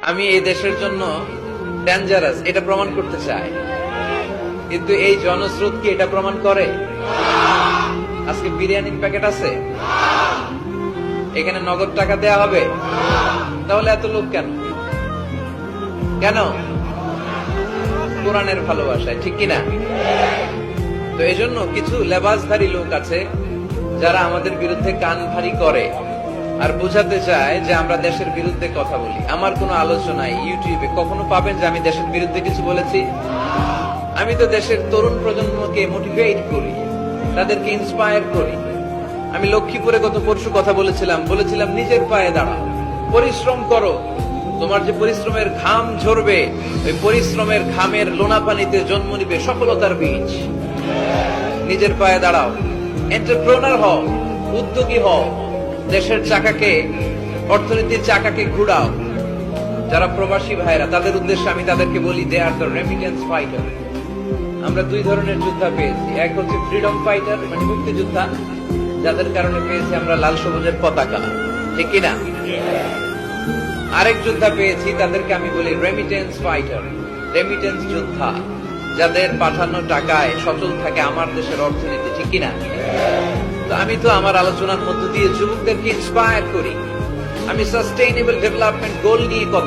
আমি এই দেশের জন্য ডেঞ্জারাস এটা প্রমাণ করতে চাই, কিন্তু এই জনস্রোত কি এটা প্রমাণ করে? আজকে বিরিয়ানির প্যাকেট আছে, এখানে নগদ টাকা দেয়া হবে, তাহলে এত লোক কেন? কেন? কোরআনের ভালোবাসায়, ঠিক কিনা? তো এই জন্য কিছু লেবাসধারী লোক আছে যারা আমাদের বিরুদ্ধে কান ভারী করে আর বোঝাতে চায় যে আমরা দেশের বিরুদ্ধে কথা বলি। আমার কোনো আলোচনায় ইউটিউবে কখনো পাবেন যে আমি দেশের বিরুদ্ধে কিছু বলেছি? আমি তো দেশের তরুণ প্রজন্মকে মোটিভেট করি, তাদেরকে ইন্সপায়ার করি। আমি লক্ষ্মীপুরে গত পরশু কথা বলেছিলাম নিজের পায়ে দাঁড়াও, পরিশ্রম করো, তোমার যে পরিশ্রমের ঘাম ঝরবে ওই পরিশ্রমের ঘামের লোনা পানিতে জন্ম নিবে সফলতার বীজ। নিজের পায়ে দাঁড়াও, এন্টারপ্রেনার হও, উদ্যোগী হও, দেশের চাকাকে, অর্থনীতির চাকাকে ঘুরাও। যারা প্রবাসী ভাইরা তাদের উদ্দেশ্যে আমি তাদেরকে বলি, দে আর দ্য রেমিটেন্স ফাইটার। আমরা দুই ধরনের যোদ্ধা পেয়েছি, এক হচ্ছে ফ্রিডম ফাইটার মানে মুক্তিযোদ্ধা, যাদের কারণে পেয়েছি আমরা লাল সবুজের পতাকা, ঠিক কিনা? আরেক যোদ্ধা পেয়েছি, তাদেরকে আমি বলি রেমিটেন্স ফাইটার, রেমিটেন্স যোদ্ধা, যাদের পাঠানো টাকায় সচল থাকে আমার দেশের অর্থনীতি, ঠিক কিনা? তো আমি তো আমার আলোচনার মধ্য দিয়ে যুবকদেরকে ইন্সপায়ার করি। আমি সাস্টেইনেবল ডেভেলপমেন্ট গোল নিয়ে কথা